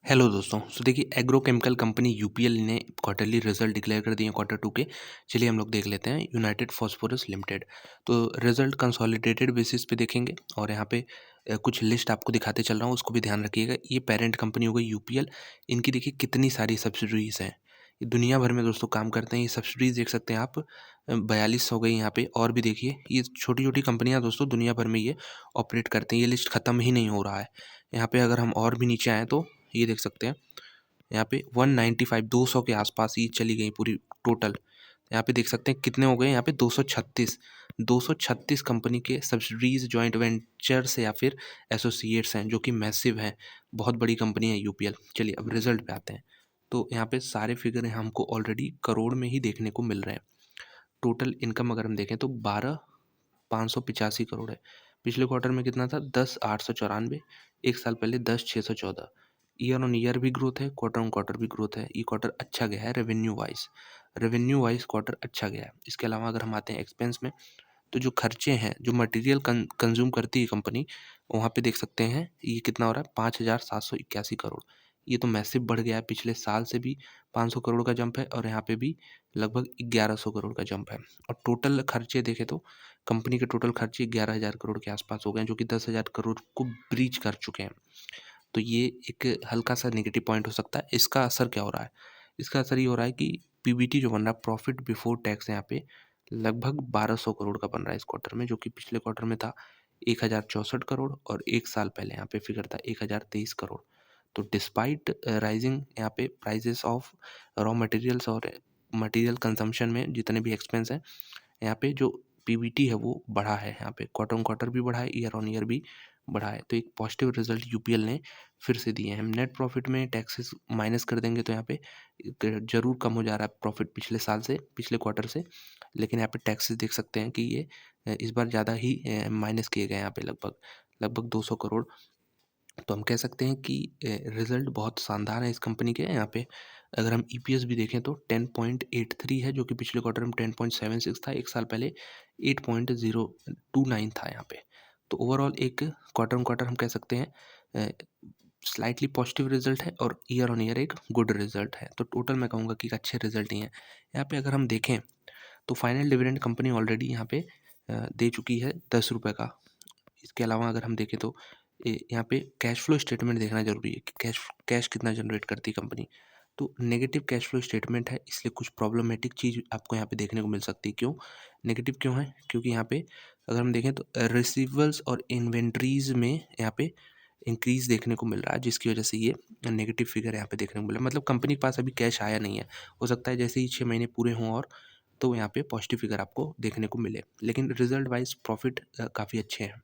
Hello दोस्तों। देखिए agrochemical company UPL ने क्वार्टरली रिजल्ट डिक्लेयर कर दिए हैं क्वार्टर टू के। चलिए हम लोग देख लेते हैं यूनाइटेड फॉस्फोरस लिमिटेड। तो रिजल्ट कंसोलिडेटेड बेसिस पे देखेंगे और यहाँ पे कुछ लिस्ट आपको दिखाते चल रहा हूँ, उसको भी ध्यान रखिएगा। ये पेरेंट कंपनी हो गई यूपीएल। इनकी देखिए कितनी सारी सब्सिडरीज हैं, ये दुनिया भर में दोस्तों काम करते हैं। ये सब्सिडरीज देख सकते हैं आप, 42 हो गई यहाँ पे। और भी देखिए ये छोटी छोटी कंपनियाँ दोस्तों दुनिया भर में ये ऑपरेट करते हैं। ये लिस्ट ख़त्म ही नहीं हो रहा है। यहाँ पे अगर हम और भी नीचे आएँ तो ये देख सकते हैं, यहाँ पे 195 200 के आसपास ये चली गई पूरी टोटल। यहाँ पे देख सकते हैं कितने हो गए, यहाँ पे 236 कंपनी के सब्सिडरीज, जॉइंट वेंचर्स या फिर एसोसिएट्स हैं जो कि मैसिव हैं। बहुत बड़ी कंपनी है यूपीएल। चलिए अब रिजल्ट पे आते हैं। तो यहाँ पे सारे फिगर हमको ऑलरेडी करोड़ में ही देखने को मिल रहे हैं। टोटल इनकम अगर हम देखें तो 12,585 करोड़ है। पिछले क्वार्टर में कितना था? 10,894। एक साल पहले 10,614। ईयर ऑन ईयर भी ग्रोथ है, क्वार्टर ऑन क्वार्टर भी ग्रोथ है। ये क्वार्टर अच्छा गया है रेवेन्यू वाइज क्वार्टर अच्छा गया है। इसके अलावा अगर हम आते हैं एक्सपेंस में, तो जो खर्चे हैं, जो मटेरियल कंज्यूम करती है कंपनी, वहाँ पे देख सकते हैं ये कितना हो रहा है, 5,781 करोड़। ये तो मैसिव बढ़ गया है, पिछले साल से भी 500 करोड़ का जंप है और यहाँ पे भी लगभग 1100 करोड़ का जंप है। और टोटल खर्चे देखें तो कंपनी के टोटल खर्चे 11,000 करोड़ के आसपास हो गए हैं, जो कि 10,000 करोड़ को ब्रीच कर चुके हैं। तो ये एक हल्का सा नेगेटिव पॉइंट हो सकता है। इसका असर क्या हो रहा है? इसका असर ये हो रहा है कि पीबीटी जो बन रहा है, प्रॉफिट बिफोर टैक्स, यहाँ पे लगभग 1200 करोड़ का बन रहा है इस क्वार्टर में, जो कि पिछले क्वार्टर में था 1064 करोड़ और एक साल पहले यहाँ पे फिगर था 1023 करोड़। तो डिस्पाइट राइजिंग यहाँ पे प्राइजेस ऑफ रॉ मटेरियल्स और मटेरियल कंजम्पशन में जितने भी एक्सपेंस हैं, यहाँ पे जो पीबीटी है वो बढ़ा है। यहाँ पे क्वार्टर ऑन क्वार्टर भी बढ़ा है, ईयर ऑन ईयर भी बढ़ा है। तो एक पॉजिटिव रिजल्ट यूपीएल ने फिर से दिए हैं। हम नेट प्रॉफिट में टैक्सेस माइनस कर देंगे तो यहाँ पे जरूर कम हो जा रहा है प्रॉफिट पिछले साल से, पिछले क्वार्टर से। लेकिन यहाँ पे टैक्सेस देख सकते हैं कि ये इस बार ज़्यादा ही माइनस किए गए यहाँ पे, लगभग 200 करोड़। तो हम कह सकते हैं कि रिजल्ट बहुत शानदार है इस कंपनी के। यहाँ पे अगर हम ईपीएस भी देखें तो 10.83 है, जो कि पिछले क्वार्टर में 10.76 था। एक साल पहले 8.029 था यहाँ पे। तो ओवरऑल एक क्वार्टर ऑन क्वार्टर हम कह सकते हैं स्लाइटली पॉजिटिव रिजल्ट है और ईयर ऑन ईयर एक गुड रिजल्ट है। तो टोटल मैं कहूँगा कि एक अच्छे रिजल्ट ही हैं। यहाँ पे अगर हम देखें तो फाइनल डिविडेंड कंपनी ऑलरेडी यहाँ पे दे चुकी है 10 रुपये का। इसके अलावा अगर हम देखें तो यहाँ पे कैश फ्लो स्टेटमेंट देखना जरूरी है कि कैश कितना जनरेट करती है कंपनी। तो नेगेटिव कैश फ्लो स्टेटमेंट है, इसलिए कुछ प्रॉब्लमेटिक चीज़ आपको यहाँ पे देखने को मिल सकती है। क्यों नेगेटिव क्यों है? क्योंकि यहाँ पे अगर हम देखें तो रिसीवेबल्स और इन्वेंट्रीज में यहाँ पे इंक्रीज देखने को मिल रहा है, जिसकी वजह से ये नेगेटिव फिगर यहाँ पे देखने को मिला। मतलब कंपनी के पास अभी कैश आया नहीं है। हो सकता है जैसे ही 6 महीने पूरे हों और तो यहाँ पे पॉजिटिव फिगर आपको देखने को मिले। लेकिन रिजल्ट वाइज प्रॉफिट काफ़ी अच्छे हैं।